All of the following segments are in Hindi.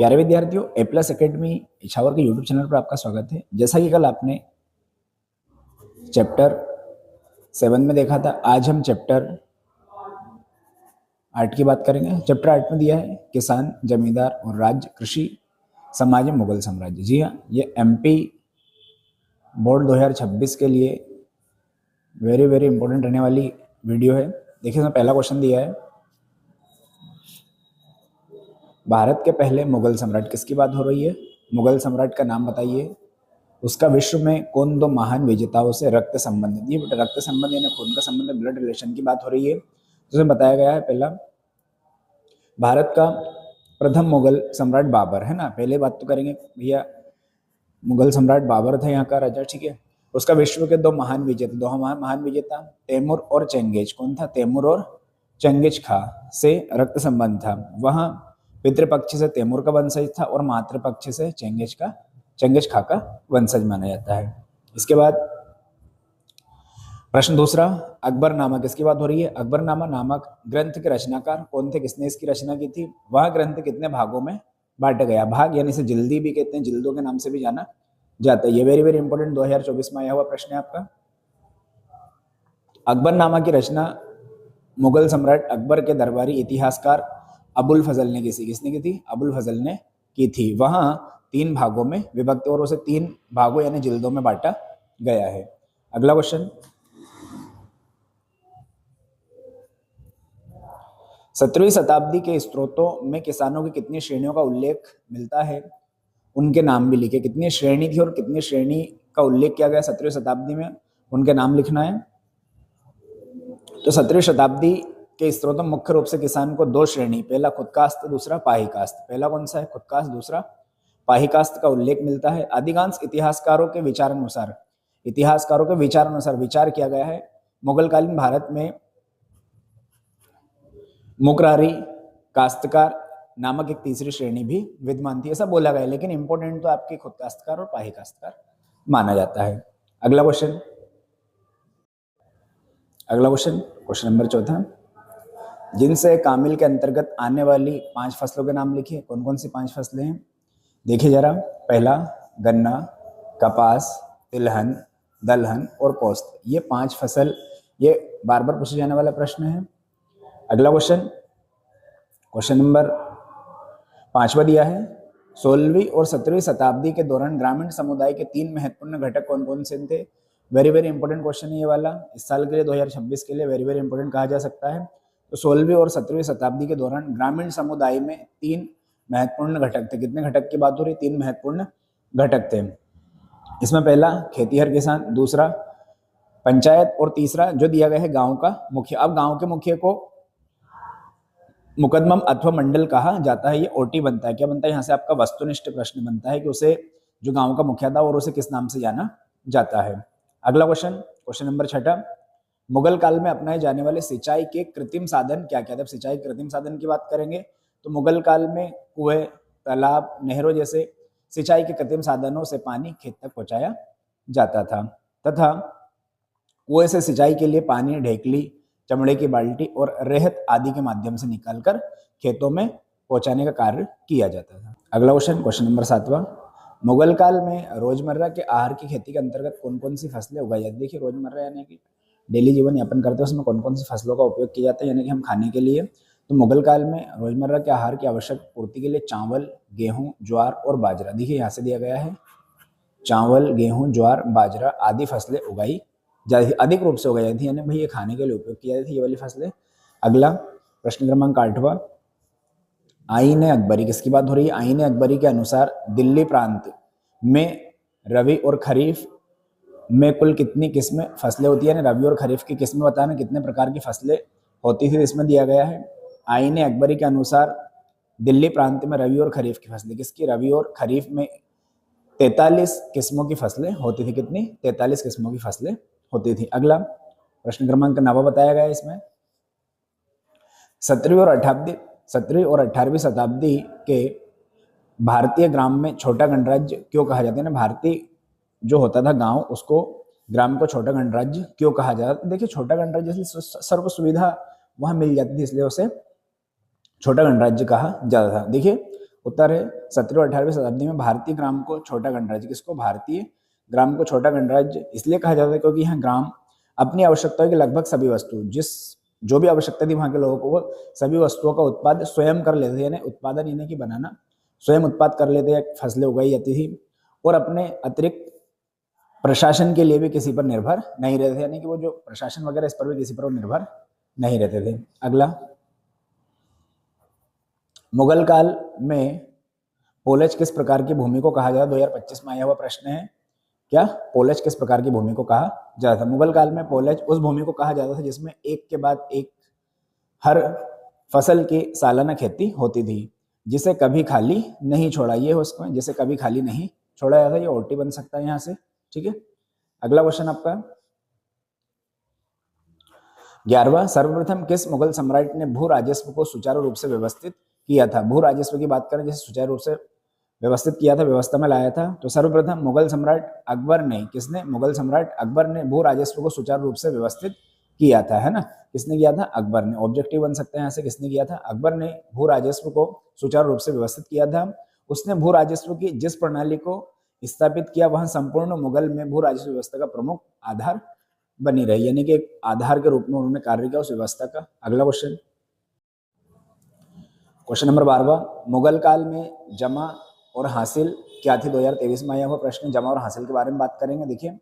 प्यारे विद्यार्थियों, ए प्लस अकेडमी इछावर के यूट्यूब चैनल पर आपका स्वागत है। जैसा कि कल आपने चैप्टर 7 में देखा था, आज हम चैप्टर 8 की बात करेंगे। चैप्टर 8 में दिया है किसान, जमींदार और राज्य, कृषि, समाज में मुगल साम्राज्य। जी हाँ, ये एमपी बोर्ड 2026 के लिए वेरी वेरी इंपॉर्टेंट रहने वाली वीडियो है। देखिए, इसमें पहला क्वेश्चन दिया है, भारत के पहले मुगल सम्राट किसकी बात हो रही है? मुगल सम्राट का नाम बताइए। उसका विश्व में कौन दो महान विजेताओं से रक्त संबंध? ये रक्त संबंध यानी खून का संबंध, ब्लड रिलेशन की बात हो रही है। तो इसमें बताया गया है, पहला भारत का प्रथम मुगल सम्राट बाबर है ना। पहले बात तो करेंगे भैया, मुगल सम्राट बाबर था यहाँ का राजा, ठीक है। उसका विश्व के दो महान विजेता तैमूर और चंगेज। कौन था? तैमूर और चंगेज खा से रक्त संबंध था। वहाँ पितृपक्ष से तैमूर का वंशज था और मातृपक्ष से चंगेज खा का वंशज माना जाता है। इसके बाद प्रश्न दूसरा, अकबरनामा किसकी बात हो रही है? अकबरनामा नामक ग्रंथ के रचनाकार कौन थे? किसने इसकी रचना की थी? वह ग्रंथ कितने भागों में बांटा गया? भाग यानी इसे जिल्दी भी कहते हैं, जिल्दों के नाम से भी जाना जाता है। ये वेरी वेरी इंपॉर्टेंट 2024 में आया हुआ प्रश्न है आपका। अकबरनामा की रचना मुगल सम्राट अकबर के दरबारी इतिहासकार अबुल फजल ने किसने की थी? अबुल फजल ने की थी। वहां 3 भागों में विभक्त और उसे 3 भागों यानी जिल्दों में बांटा गया है। अगला क्वेश्चन, 17वीं शताब्दी के स्त्रोतों में किसानों की कितनी श्रेणियों का उल्लेख मिलता है? उनके नाम भी लिखे। कितनी श्रेणी थी और कितनी श्रेणी का उल्लेख किया गया 17वीं शताब्दी में? उनके नाम लिखना है। तो 17वीं शताब्दी के स्त्रोतों में मुख्य रूप से किसान को 2 श्रेणी, पहला खुदकास्त, दूसरा पाही कास्त। पहला कौन सा है? खुदकास्त, दूसरा पाही कास्त का उल्लेख मिलता है। अधिकांश इतिहासकारों के विचार अनुसार विचार किया गया है, मुगलकालीन भारत में मुकरारी काश्तकार नामक एक तीसरी श्रेणी भी विद्यमान थी, ऐसा बोला गया। लेकिन इंपॉर्टेंट तो आपके खुद काश्तकार और पाही काश्तकार माना जाता है। अगला क्वेश्चन क्वेश्चन नंबर 4, जिनसे कामिल के अंतर्गत आने वाली 5 फसलों के नाम लिखिए। कौन कौन सी 5 फसलें हैं? देखिए जरा, पहला गन्ना, कपास, तिलहन, दलहन और पोस्त। ये 5 फसल, ये बार बार पूछे जाने वाला प्रश्न है। अगला क्वेश्चन नंबर 5वां दिया है, 16वीं और 17वीं शताब्दी के दौरान ग्रामीण समुदाय के 3 महत्वपूर्ण घटक कौन कौन से थे? वेरी वेरी इंपॉर्टेंट क्वेश्चन है ये वाला, इस साल के लिए 2026 के लिए वेरी वेरी इंपॉर्टेंट कहा जा सकता है। तो 16वीं और 17वीं शताब्दी के दौरान ग्रामीण समुदाय में 3 महत्वपूर्ण घटक थे। कितने घटक की बात हो रही? 3 महत्वपूर्ण घटक थे। इसमें पहला खेतीहर किसान, दूसरा पंचायत और तीसरा जो दिया गया है गांव का मुखिया। अब गांव के मुखिया को मुकदमम अथवा मंडल कहा जाता है। ये ओटी बनता है। क्या बनता है? यहाँ से आपका वस्तुनिष्ठ प्रश्न बनता है कि उसे जो गांव का मुखिया था और उसे किस नाम से जाना जाता है। अगला क्वेश्चन नंबर 6, मुगल काल में अपनाए जाने वाले सिंचाई के कृत्रिम साधन क्या क्या थे? सिंचाई के कृत्रिम साधन की बात करेंगे तो मुगल काल में कुएं, तालाब, नहरों जैसे सिंचाई के कृत्रिम साधनों से पानी खेत तक पहुंचाया जाता था तथा कुएं से सिंचाई के लिए पानी ढेकली, चमड़े की बाल्टी और रेहत आदि के माध्यम से निकालकर खेतों में पहुंचाने का कार्य किया जाता था। अगला क्वेश्चन नंबर 7, मुगल काल में रोजमर्रा के आहार की खेती के अंतर्गत कौन कौन सी फसलें उगाई जाती? देखिए, रोजमर्रा यानी कि डेली जीवन यापन करते हैं, उसमें कौन कौन सी फसलों का उपयोग किया जाता है यानी कि हम खाने के लिए। तो मुगल काल में रोजमर्रा के आहार की आवश्यक पूर्ति के लिए चावल, गेहूँ, ज्वार और बाजरा, देखिए यहाँ से दिया गया है, चावल, गेहूँ, ज्वार, बाजरा आदि फसलें उगाई जाती, अधिक रूप से उगाई जाती, यानी भाई ये खाने के लिए उपयोग किया जाती ये वाली फसलें। अगला प्रश्न क्रमांक 8, आईन अकबरी किसकी बात हो रही है? आईन अकबरी के अनुसार दिल्ली प्रांत में रबी और खरीफ में कुल कितनी किस्में फसलें होती है? यानी रबी और खरीफ की किस्में बताना कितने प्रकार की फसलें होती थी, इसमें दिया गया है। आईन अकबरी के अनुसार दिल्ली प्रांत में रबी और खरीफ की फसलें किसकी? रबी और खरीफ में 43 किस्मों की फसलें होती थी। कितनी? 43 किस्मों की फसलें होती थी। अगला प्रश्न क्रमांक 9 बताया गया है इसमें, 17वीं और 18वीं शताब्दी के भारतीय ग्राम में छोटा गणराज्य क्यों कहा जाता है? ना भारतीय जो होता था गांव, उसको ग्राम को छोटा गणराज्य क्यों कहा जाता था? देखिए, छोटा गणराज्य इसलिए सर्व सुविधा वहां मिल जाती थी, इसलिए उसे छोटा गणराज्य कहा जाता था। देखिए, उत्तर है 17वीं और 18वीं शताब्दी में भारतीय ग्राम को छोटा गणराज्य, किसको, भारतीय ग्राम को छोटा गणराज्य इसलिए कहा जाता है क्योंकि यहाँ ग्राम अपनी आवश्यकताओं की लगभग सभी वस्तु, जो भी आवश्यकता थी वहां के लोगों को, वो सभी वस्तुओं का उत्पाद स्वयं कर लेते थे, यानी उत्पादन यानी कि बनाना, स्वयं उत्पाद कर लेते, फसलें उगाई जाती थी और अपने अतिरिक्त प्रशासन के लिए भी किसी पर निर्भर नहीं रहते थे, यानी कि वो जो प्रशासन वगैरह इस पर भी किसी पर वो निर्भर नहीं रहते थे। अगला, मुगल काल में पोलज किस प्रकार की भूमि को कहा जाता है? 2025 में आया हुआ प्रश्न है। क्या पोलज किस प्रकार की भूमि को कहा जाता था? मुगल काल में पोलज उस भूमि को कहा जाता था जिसमें एक के बाद एक हर फसल की सालाना खेती होती थी, जिसे कभी खाली नहीं छोड़ा, ये उसको जिसे कभी खाली नहीं छोड़ा जाता, ये ओटी बन सकता है यहाँ से। ठीक है, अगला क्वेश्चन आपका 11वां, सर्वप्रथम किस मुगल सम्राट ने भू राजस्व को सुचारू रूप से व्यवस्थित किया था? भू राजस्व की बात करें, जैसे सुचारू रूप से व्यवस्थित किया था, व्यवस्था में लाया था, तो सर्वप्रथम मुगल सम्राट अकबर ने, किसने? मुगल सम्राट अकबर ने भू राजस्व को सुचारू रूप से व्यवस्थित किया था, है ना। किसने किया था? अकबर ने। ऑब्जेक्टिव बन सकता है यहाँ से, किसने किया था? अकबर ने भू राजस्व को सुचारू रूप से व्यवस्थित किया था। उसने भू राजस्व की जिस प्रणाली को स्थापित किया वह संपूर्ण मुगल में भू राजस्व व्यवस्था का प्रमुख आधार बनी रही, यानी कि एक आधार के रूप में उन्होंने कार्य किया उस व्यवस्था का। अगला क्वेश्चन, क्वेश्चन नंबर 12वां, मुगल काल में जमा और हासिल क्या थी? 2023 में आया हुआ प्रश्न, जमा और हासिल के बारे में बात करेंगे। देखिए,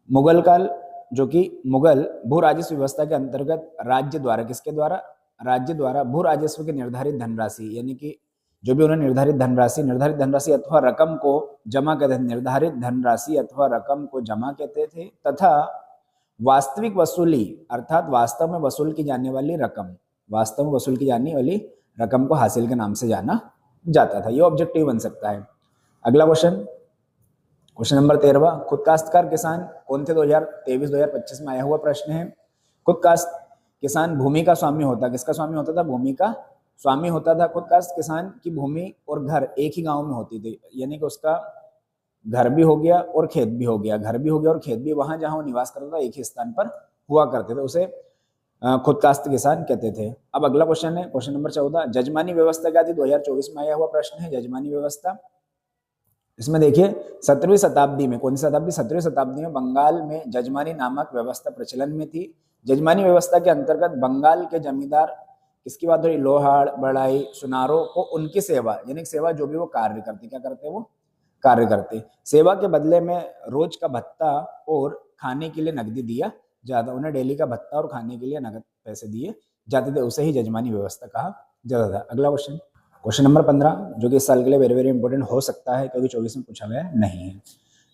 मुगल काल जो कि मुगल भू राजस्व व्यवस्था के अंतर्गत राज्य द्वारा, किसके द्वारा? राज्य द्वारा भू राजस्व की निर्धारित धनराशि, यानी कि जो भी उन्होंने निर्धारित धनराशि अथवा रकम को जमा कहते थे, निर्धारित धनराशि अथवा रकम को जमा कहते थे, तथा वास्तविक वसूली अर्थात वास्तव में वसूल की जाने वाली रकम, वास्तव में वसूल की जाने वाली रकम को हासिल के नाम से जाना जाता था। ये ऑब्जेक्टिव बन सकता है। अगला क्वेश्चन, क्वेश्चन नंबर 13वां, खुद काश्तकार किसान कौन थे? 2023-2025 में आया हुआ प्रश्न है। खुद काश्त किसान भूमि का स्वामी होता, किसका स्वामी होता था? भूमि का स्वामी होता था। खुद काश्त किसान की भूमि और घर एक ही गांव में होती थी, यानी कि उसका घर भी हो गया और खेत भी हो गया, घर भी हो गया और खेत भी, वहां जहां वो निवास करता था एक ही स्थान पर हुआ करते थे, उसे खुद काश्त किसान कहते थे। अब अगला क्वेश्चन है, क्वेश्चन नंबर 14, जजमानी व्यवस्था क्या थी? 2024 में आया हुआ प्रश्न है, जजमानी व्यवस्था। इसमें देखिए 17वीं शताब्दी में, कौन सी शताब्दी? 17वीं शताब्दी में बंगाल में जजमानी नामक व्यवस्था प्रचलन में थी। जजमानी व्यवस्था के अंतर्गत बंगाल के जमींदार, किसकी बात हो रही? लोहाड़, बढ़ाई, सुनारों को उनकी सेवा, यानी सेवा जो भी वो कार्य करते, क्या करते वो कार्य करते, सेवा के बदले में रोज का भत्ता और खाने के लिए नकदी दिया जाता, उन्हें डेली का भत्ता और खाने के लिए नगद पैसे दिए जाते थे, उसे ही जजमानी व्यवस्था कहा जाता था। अगला क्वेश्चन, क्वेश्चन नंबर 15, जो कि इस साल के लिए वेरी वेरी इंपॉर्टेंट हो सकता है क्योंकि 24 में पूछा गया नहीं है।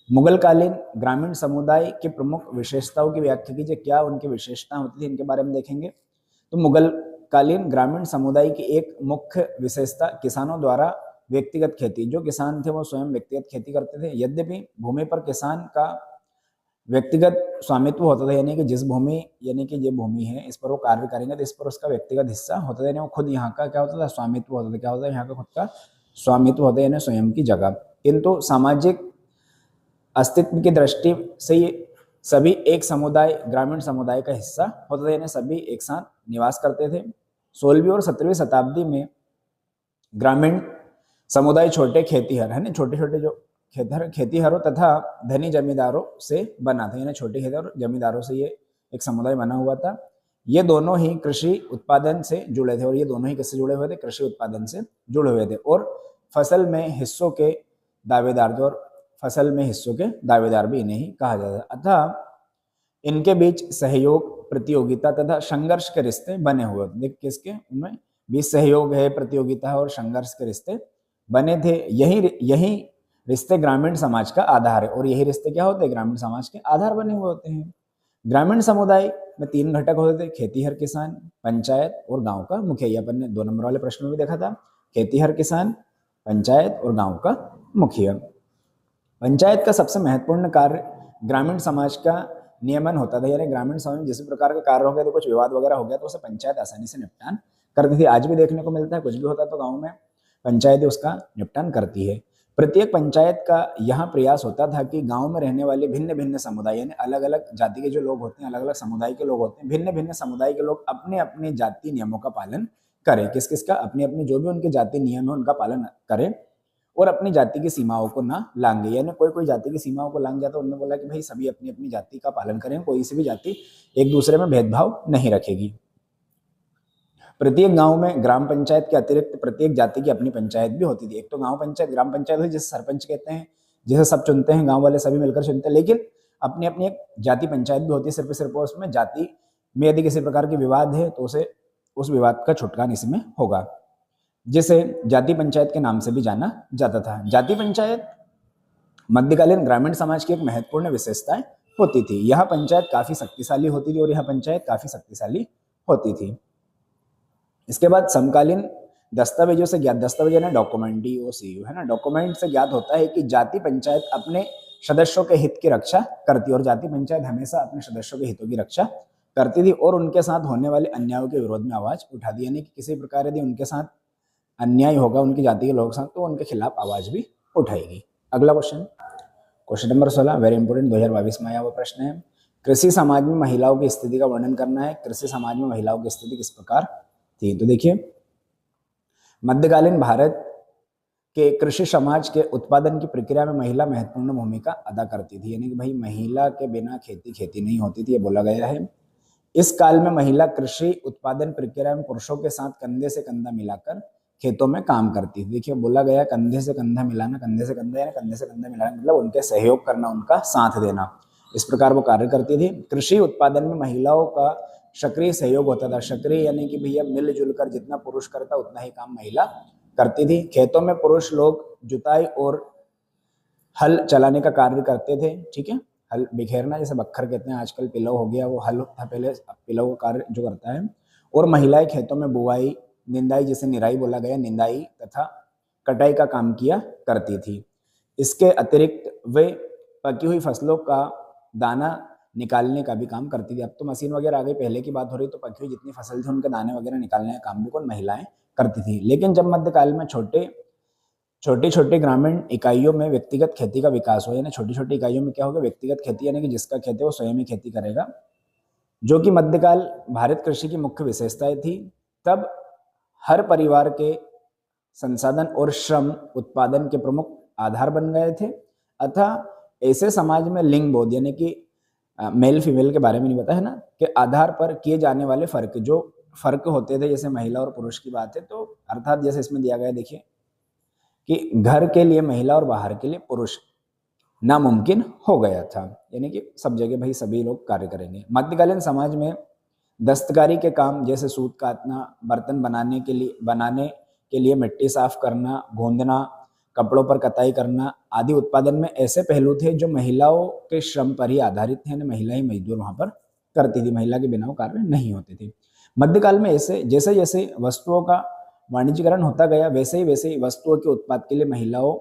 मुगल कालीन ग्रामीण समुदाय की प्रमुख विशेषताओं की व्याख्या कीजिए। क्या उनकी विशेषता होती थी, इनके बारे में देखेंगे। तो मुगल कालीन ग्रामीण समुदाय की एक मुख्य विशेषता किसानों द्वारा व्यक्तिगत खेती, जो किसान थे वो स्वयं व्यक्तिगत खेती करते थे। यद्यपि भूमि पर किसान का व्यक्तिगत स्वामित्व होता था, यानी कि जिस भूमि, यानी कि ये भूमि है इस पर वो कार्य करेंगे तो इस पर उसका व्यक्तिगत हिस्सा होता था, यानी वो खुद यहाँ का क्या होता था? स्वामित्व होता था। क्या होता है? यहाँ का खुद का स्वामित्व होता है, यानी स्वयं की जगह। किंतु सामाजिक अस्तित्व की दृष्टि से ये सभी एक समुदाय, ग्रामीण समुदाय का हिस्सा होता था, यानी सभी एक साथ निवास करते थे। 16वीं और 17वीं शताब्दी में ग्रामीण समुदाय छोटे खेतीहर, है ना, छोटे छोटे जो खेतीहरों तथा धनी जमींदारों से बना था, यानी छोटे खेतीहर जमींदारों से ये एक समुदाय बना हुआ था। ये दोनों ही कृषि उत्पादन से जुड़े थे, और ये दोनों ही किससे जुड़े हुए थे? कृषि उत्पादन से जुड़े हुए थे, और फसल में हिस्सों के दावेदार थे, और फसल में हिस्सों के दावेदार भी इन्हें ही कहा जाता है। अतः इनके बीच सहयोग, प्रतियोगिता तथा संघर्ष के रिश्ते बने हुए थे। देख किसके उनमें बीच सहयोग है, प्रतियोगिता है और संघर्ष के रिश्ते बने थे। यही रिश्ते ग्रामीण समाज का आधार है, और यही रिश्ते क्या होते हैं? ग्रामीण समाज के आधार बने हुए होते हैं। ग्रामीण समुदाय में 3 घटक होते थे, खेतीहर किसान, पंचायत और गांव का मुखिया। अपन ने 2 नंबर वाले प्रश्न में भी देखा था, खेतीहर किसान, पंचायत और गांव का मुखिया। पंचायत का सबसे महत्वपूर्ण कार्य ग्रामीण समाज का नियमन होता था, यानी ग्रामीण समाज में जिस प्रकार का कार्य हो गया, तो कुछ विवाद वगैरह हो गया तो उसे पंचायत आसानी से निपटान करती थी। आज भी देखने को मिलता है, कुछ भी होता है तो गाँव में पंचायत उसका निपटान करती है। प्रत्येक पंचायत का यह प्रयास होता था कि गांव में रहने वाले भिन्न भिन्न समुदाय, यानी अलग अलग जाति के जो लोग होते हैं, अलग अलग समुदाय के लोग होते हैं, भिन्न भिन्न समुदाय के लोग अपने अपने जातीय नियमों का पालन करें। किस किस का? अपनी अपनी जो भी उनके जाति नियम है उनका पालन करें और अपनी जाति की सीमाओं को ना लांघे। यानी कोई कोई जाति की सीमाओं को लांघ जाता, उन्होंने बोला कि भाई सभी अपनी अपनी जाति का पालन करें, कोई सी भी जाति एक दूसरे में भेदभाव नहीं रखेगी। प्रत्येक गांव में ग्राम पंचायत के अतिरिक्त प्रत्येक जाति की अपनी पंचायत भी होती थी। एक तो गांव पंचायत, ग्राम पंचायत होती जिसे सरपंच कहते हैं, जिसे सब चुनते हैं, गांव वाले सभी मिलकर चुनते हैं, लेकिन अपनी अपनी एक जाति पंचायत भी होती है। सिर्फ उसमें जाति में यदि किसी प्रकार के विवाद है तो उसे उस विवाद का छुटकारा इसमें होगा, जिसे जाति पंचायत के नाम से भी जाना जाता था। जाति पंचायत मध्यकालीन ग्रामीण समाज की एक महत्वपूर्ण विशेषताएं होती थी। यह पंचायत काफी शक्तिशाली होती थी और यह पंचायत काफी शक्तिशाली होती थी। इसके बाद समकालीन दस्तावेजों से ज्ञात, दस्तावेज है ना डॉक्यूमेंट, DOCU है ना, डॉक्यूमेंट से ज्ञात होता है कि जाति पंचायत अपने सदस्यों के हित की रक्षा करती और जाति पंचायत हमेशा अपने सदस्यों के हितों की रक्षा करती थी और उनके साथ होने वाले अन्यायों के विरोध में आवाज उठाती। यानी कि किसी प्रकार यदि उनके साथ अन्याय होगा उनकी जाति के लोगों के साथ तो उनके खिलाफ आवाज भी उठाएगी। अगला क्वेश्चन नंबर 16, वेरी इंपोर्टेंट, 2022 में आया हुआ प्रश्न है। कृषि समाज में महिलाओं की स्थिति का वर्णन करना है। कृषि समाज में महिलाओं की स्थिति किस प्रकार थी? तो देखिए, मध्यकालीन भारत के कृषि समाज के उत्पादन की प्रक्रिया में महिला महत्वपूर्ण भूमिका अदा करती थी। यानी कि भाई महिला के बिना खेती नहीं होती थी, ये बोला गया है। इस काल में महिला कृषि उत्पादन प्रक्रिया में पुरुषों के साथ कंधे से कंधा मिलाकर खेतों में काम करती थी। देखिए बोला गया कंधे से कंधा मिलाना, कंधे से कंधा यानी कंधे से कंधा मिलाना मतलब उनके सहयोग करना, उनका साथ देना, इस प्रकार वो कार्य करती थी। कृषि उत्पादन में महिलाओं का सक्रिय सहयोग होता था। सक्रिय यानी कि भैया मिलजुल कर जितना पुरुष करता उतना ही काम महिला करती थी। खेतों में पुरुष लोग जुताई और हल चलाने का कार्य करते थे। ठीक है, हल बिखेरना जैसे बखर कहते हैं, आजकल पिलव हो गया, वो हल था पहले, पिलव का कार्य जो करता है। और महिलाएं खेतों में बुआई, निंदाई जैसे निराई बोला गया, निंदाई तथा कटाई का काम किया करती थी। इसके अतिरिक्त वे पकी हुई फसलों का दाना निकालने का भी काम करती थी। अब तो मशीन वगैरह आ गई, पहले की बात हो रही तो पकी हुई जितनी फसल थी उनके दाने वगैरह निकालने का काम भी कौन? महिलाएं करती थी। लेकिन जब मध्यकाल में छोटे छोटे ग्रामीण इकाइयों में व्यक्तिगत खेती का विकास हो, यानी छोटी छोटी इकाइयों में क्या होगा? व्यक्तिगत खेती, यानी कि जिसका खेत है वो स्वयं ही खेती करेगा, जो कि मध्यकाल भारत कृषि की मुख्य विशेषताएं थी। तब हर परिवार के संसाधन और श्रम उत्पादन के प्रमुख आधार बन गए थे। अतः ऐसे समाज में लिंग बोध यानी कि मेल फीमेल के बारे में नहीं पता है ना, के आधार पर किए जाने वाले फर्क, जो फर्क होते थे, जैसे महिला और पुरुष की बात है तो अर्थात जैसे इसमें दिया गया, देखिए कि घर के लिए महिला और बाहर के लिए पुरुष नामुमकिन हो गया था। यानी कि सब जगह भाई सभी लोग कार्य करेंगे। मध्यकालीन समाज में दस्तकारी के काम जैसे सूत काटना, बर्तन बनाने के लिए मिट्टी साफ करना, गूंदना, कपड़ों पर कताई करना आदि उत्पादन में ऐसे पहलू थे जो महिलाओं के श्रम पर ही आधारित थे। महिला ही मजदूर वहां पर करती थी, महिला के बिना वो कार्य नहीं होते थे। मध्यकाल में ऐसे जैसे जैसे वस्तुओं का वाणिज्यीकरण होता गया वैसे ही वस्तुओं के उत्पाद के लिए महिलाओं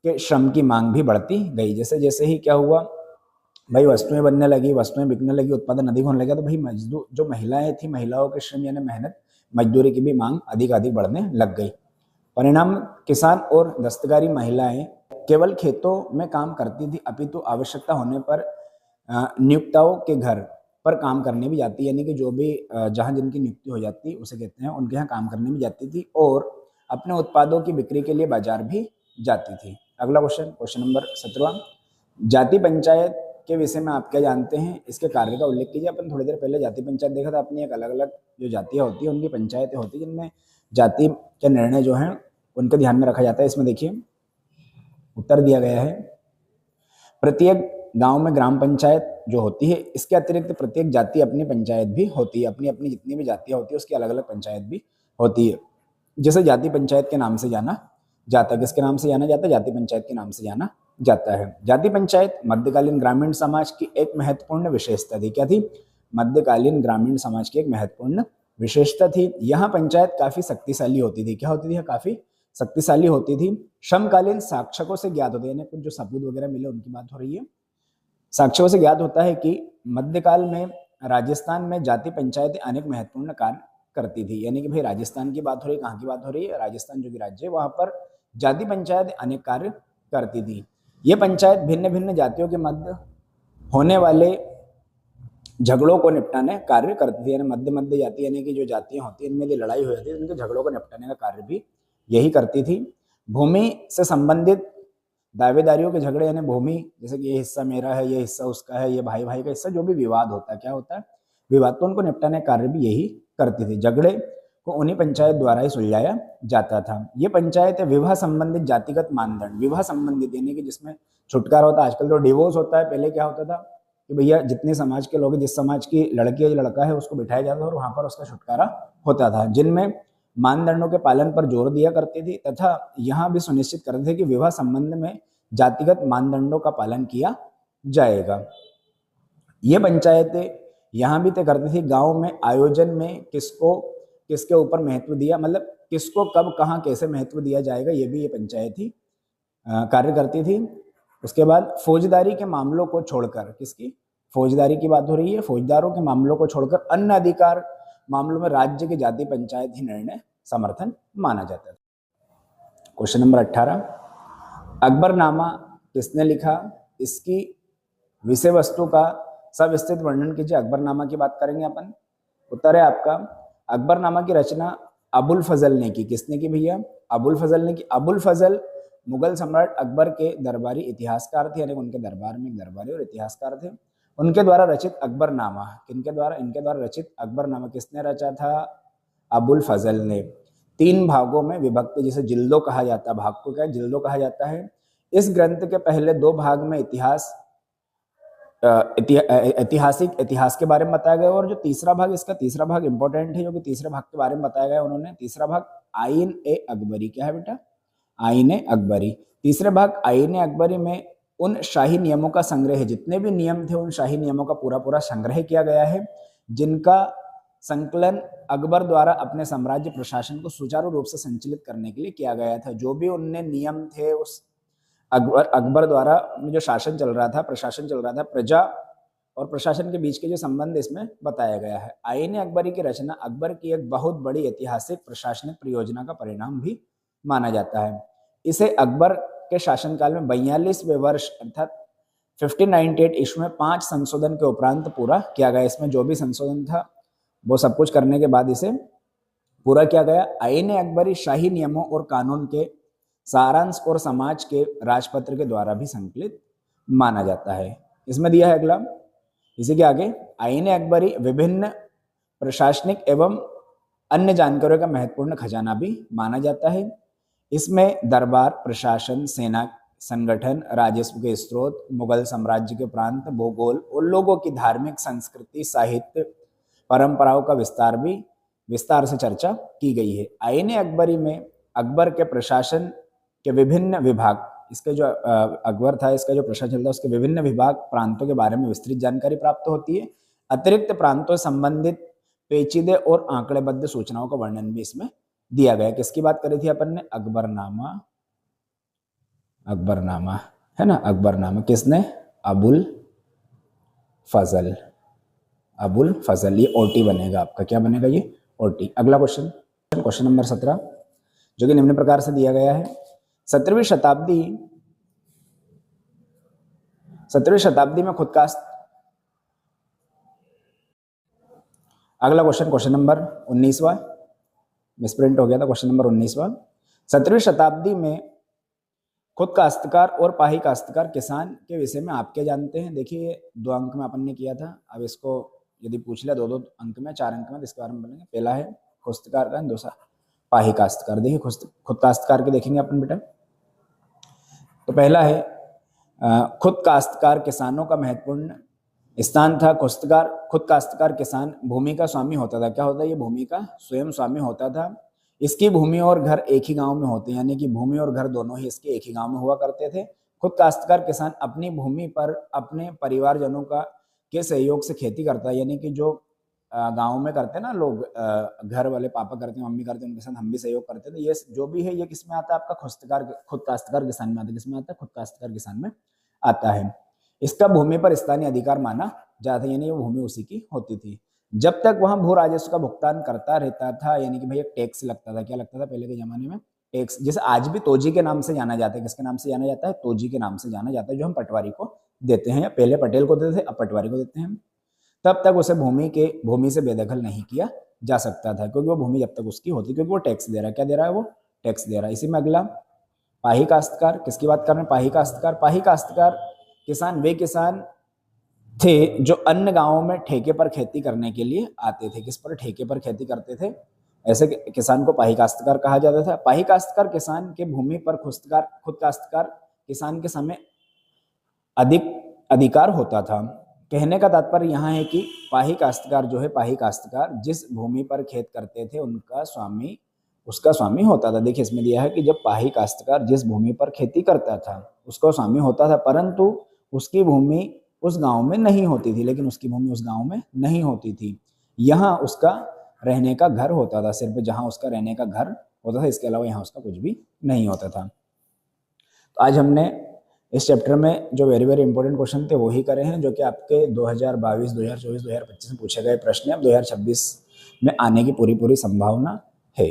के श्रम की मांग भी बढ़ती गई। जैसे जैसे ही क्या हुआ भाई, वस्तुएं बनने लगी, वस्तुएं बिकने लगी, उत्पादन अधिक होने लगा, तो भाई मजदूर जो महिलाएं थी, महिलाओं के श्रम यानी मेहनत मजदूरी की भी मांग अधिक बढ़ने लग गई। परिणाम, किसान और दस्तकारी महिलाएं केवल खेतों में काम करती थी, अपितु आवश्यकता होने पर नियुक्ताओं के घर पर काम करने भी जाती, यानी कि जो भी जहां जिनकी नियुक्ति हो जाती उसे कहते हैं, उनके यहाँ काम करने भी जाती थी और अपने उत्पादों की बिक्री के लिए बाजार भी जाती थी। अगला क्वेश्चन नंबर 17, जाति पंचायत के विषय में आप क्या जानते हैं, इसके कार्य का उल्लेख कीजिए। अपन थोड़ी देर पहले जाति पंचायत देखा था, अपनी एक अलग अलग जो जातियां होती है उनकी पंचायतें होती है जिनमें जाति के निर्णय जो हैं उनके ध्यान में रखा जाता है। इसमें देखिए उत्तर दिया गया है, प्रत्येक गांव में ग्राम पंचायत जो होती है, इसके अतिरिक्त प्रत्येक जाति अपनी पंचायत भी होती है, अपनी अपनी जितनी भी जातियां होती है उसकी अलग अलग पंचायत भी होती है, जिसे जाति पंचायत के नाम से जाना जाता है। किसके नाम से जाना जाता है? जाति पंचायत के नाम से जाना जाता है। जाति पंचायत मध्यकालीन ग्रामीण समाज की एक महत्वपूर्ण विशेषता थी। क्या थी? मध्यकालीन ग्रामीण समाज की एक महत्वपूर्ण विशेषता थी। यहाँ पंचायत काफी शक्तिशाली होती थी। क्या होती थी? काफी शक्तिशाली होती थी। समकालीन साक्ष्यों से ज्ञात होते हैं, कुछ जो सबूत वगैरह मिले उनकी बात हो रही है। साक्ष्यों से ज्ञात होता है कि मध्यकाल में राजस्थान में जाति पंचायतें अनेक महत्वपूर्ण कार्य करती थी। यानी कि भाई राजस्थान की बात हो रही है, कहाँ की बात हो रही है? राजस्थान जो कि राज्य है, वहां पर जाति पंचायत अनेक कार्य करती थी। ये पंचायत भिन्न भिन्न जातियों के मध्य होने वाले झगड़ों को निपटाने कार्य करती थी, यानी मध्य मध्य जाति यानी कि जो जातियां होती हैं इनमें यदि लड़ाई हो जाती है उनके झगड़ों को निपटाने का कार्य भी यही करती थी। भूमि से संबंधित दावेदारियों के झगड़े यानी भूमि, जैसे कि ये हिस्सा मेरा है, ये हिस्सा उसका है, ये भाई भाई का हिस्सा, जो भी विवाद होता है, क्या होता है विवाद, तो उनको निपटाने का कार्य भी यही करती थी। झगड़े को उन्हीं पंचायत द्वारा ही सुलझाया जाता था। ये पंचायत विवाह संबंधित जातिगत मानदंड, विवाह संबंधित यानी कि जिसमें छुटकारा होता है, आजकल तो डिवोर्स होता है, पहले क्या होता था कि भैया जितने समाज के लोग, जिस समाज की लड़की या लड़का है उसको बिठाया जाता था और वहां पर उसका छुटकारा होता था, जिनमें मानदंडों के पालन पर जोर दिया करती थी तथा यहां भी सुनिश्चित करते थे कि विवाह संबंध में जातिगत मानदंडों का पालन किया जाएगा। ये पंचायतें यहाँ भी तय करती थी गांव में आयोजन में किसको किसके ऊपर महत्व दिया, मतलब किसको कब कहाँ कैसे महत्व दिया जाएगा, ये भी ये पंचायत ही कार्य करती थी। उसके बाद फौजदारी के मामलों को छोड़कर, किसकी फौजदारी की बात हो रही है, फौजदारों के मामलों को छोड़कर अन्य अधिकार मामलों में राज्य की जाति पंचायत ही निर्णय समर्थन माना जाता था। क्वेश्चन नंबर 18, अकबरनामा किसने लिखा, इसकी विषय वस्तु का सविस्तृत वर्णन कीजिए। अकबरनामा की बात करेंगे अपन। उत्तर है आपका अकबरनामा की रचना अबुल फजल ने की। किसने की भैया, अबुल फजल ने की। अबुल फजल मुगल सम्राट अकबर के दरबारी इतिहासकार थे, यानी उनके दरबार में एक दरबारी और इतिहासकार थे। उनके द्वारा रचित अकबरनामा, किनके द्वारा, इनके द्वारा रचित अकबरनामा किसने रचा था, अबुल फजल ने। 3 भागों में विभक्त, जिसे जिल्दों कहा जाता है, भाग को क्या जिल्दों कहा जाता है। इस ग्रंथ के पहले 2 भाग में इतिहास के बारे में बताया गया, और जो तीसरा भाग, इसका तीसरा भाग इंपॉर्टेंट है, जो कि तीसरे भाग के बारे में बताया गया उन्होंने। तीसरा भाग आईन ए अकबरी, क्या है बेटा, आईन ए अकबरी। तीसरे भाग आईन ए अकबरी में उन शाही नियमों का संग्रह है, जितने भी नियम थे उन शाही नियमों का पूरा पूरा संग्रह किया गया है, जिनका संकलन अकबर द्वारा अपने साम्राज्य प्रशासन को सुचारू रूप से संचालित करने के लिए किया गया था। जो भी उनने नियम थे, उस अकबर द्वारा जो शासन चल रहा था, प्रशासन चल रहा था, प्रजा और प्रशासन के बीच के जो संबंध इसमें बताया गया है। आईन अकबरी की रचना अकबर की एक बहुत बड़ी ऐतिहासिक प्रशासनिक परियोजना का परिणाम भी माना जाता है। इसे अकबर के शासनकाल में 42वें वर्ष अर्थात 1598 ईस्वी में 5 संशोधन के उपरांत पूरा किया गया। इसमें जो भी संशोधन था वो सब कुछ करने के बाद इसे पूरा किया गया। आईन अकबरी शाही नियमों और कानून के सारांश और समाज के राजपत्र के द्वारा भी संकलित माना जाता है। इसमें दिया है अगला, इसी के आगे, आईन अकबरी विभिन्न प्रशासनिक एवं अन्य जानकारियों का महत्वपूर्ण खजाना भी माना जाता है। इसमें दरबार, प्रशासन, सेना, संगठन, राजस्व के स्रोत, मुगल साम्राज्य के प्रांत, भूगोल और लोगों की धार्मिक संस्कृति, साहित्य, परंपराओं का विस्तार से चर्चा की गई है। आईन अकबरी में अकबर के प्रशासन के विभिन्न विभाग, इसके जो अकबर था इसका जो प्रशासन चलता है उसके विभिन्न विभाग प्रांतों के बारे में विस्तृत जानकारी प्राप्त होती है। अतिरिक्त प्रांतों से संबंधित पेचीदे और आंकड़ेबद्ध सूचनाओं का वर्णन भी इसमें दिया गया। किसकी बात करी थी अपन ने, अकबरनामा, अकबरनामा है ना, अकबरनामा किसने, अबुल फजल, अबुल फजल। ये ओटी बनेगा आपका, क्या बनेगा ये, ओटी। अगला क्वेश्चन, क्वेश्चन नंबर 17, जो कि निम्न प्रकार से दिया गया है। 17वीं शताब्दी में खुद का, अगला क्वेश्चन, क्वेश्चन नंबर 19वां, मिसप्रिंट हो गया था, क्वेश्चन नंबर 19वां। 17वीं शताब्दी में खुद काश्तकार और पाही काश्तकार किसान के विषय में आप क्या जानते हैं। देखिए 2 अंक में अपन ने किया था, अब इसको यदि पूछ लिया 2 अंक में, 4 अंक में, इसके बारे में बोलेंगे। पहला है काश्तकार का, दूसरा पाही काश्तकार। देखिए खुद काश्तकार के देखेंगे अपन बेटा। तो पहला है खुद काश्तकार किसानों का महत्वपूर्ण स्थान था। खुद काश्तकार किसान भूमि का स्वामी होता था। क्या होता है, ये भूमि का स्वयं स्वामी होता था। इसकी भूमि और घर एक ही गांव में होते हैं, यानी कि भूमि और घर दोनों ही इसके एक ही गांव में हुआ करते थे। खुद काश्तकार किसान अपनी भूमि पर अपने परिवारजनों के सहयोग से खेती करता है, यानी कि जो गांव में करते हैं ना लोग, घर वाले पापा करते हैं, मम्मी करते हैं, उनके साथ हम भी सहयोग करते थे। ये जो भी है ये किसमें आता है, आपका खुद काश्तकार किसान में आता है। किसमें आता है, खुद काश्तकार किसान में आता है। इसका भूमि पर स्थानीय अधिकार माना जाता है, यानी वो भूमि उसी की होती थी। जब तक वहां भू राजस्व का भुगतान करता रहता था, यानी कि भैया टैक्स लगता था। क्या लगता था पहले के जमाने में, टैक्स। जैसे आज भी तोजी के नाम से जाना जाता है, किसके नाम से जाना जाता है, तोजी के नाम से जाना जाता है, जो हम पटवारी को देते हैं, या पहले पटेल को देते थे, अब पटवारी को देते हैं। तब तक उसे भूमि से बेदखल नहीं किया जा सकता था, क्योंकि वो भूमि जब तक उसकी होती, क्योंकि वो टैक्स दे रहा है। क्या दे रहा है? वो टैक्स दे रहा है। इसी में अगला पाही काश्तकार, किसकी बात कर रहे हैं? पाही काश्तकार। पाही काश्तकार किसान वे किसान थे जो अन्य गांवों में ठेके पर खेती करने के लिए आते थे। किस पर? ठेके पर खेती करते थे। ऐसे किसान को पाही काश्तकार कहा जाता था। पाही काश्तकार किसान के भूमि पर खुद काश्तकार किसान के समय अधिक अधिकार होता था। कहने का तात्पर्य यहाँ है कि पाही काश्तकार जो है, पाही काश्तकार जिस भूमि पर खेत करते थे उसका स्वामी होता था। देखिए इसमें दिया है कि जब पाही काश्तकार जिस भूमि पर खेती करता था उसका स्वामी होता था, परंतु उसकी भूमि उस गांव में नहीं होती थी। लेकिन उसकी भूमि उस गांव में नहीं होती थी, यहाँ उसका रहने का घर होता था। सिर्फ जहाँ उसका रहने का घर होता था, इसके अलावा यहाँ उसका कुछ भी नहीं होता था। तो आज हमने इस चैप्टर में जो वेरी वेरी इंपॉर्टेंट क्वेश्चन थे वो ही करे हैं, जो कि आपके 2022, 2024, 2025 में पूछे गए प्रश्न अब 2026 में आने की पूरी संभावना है।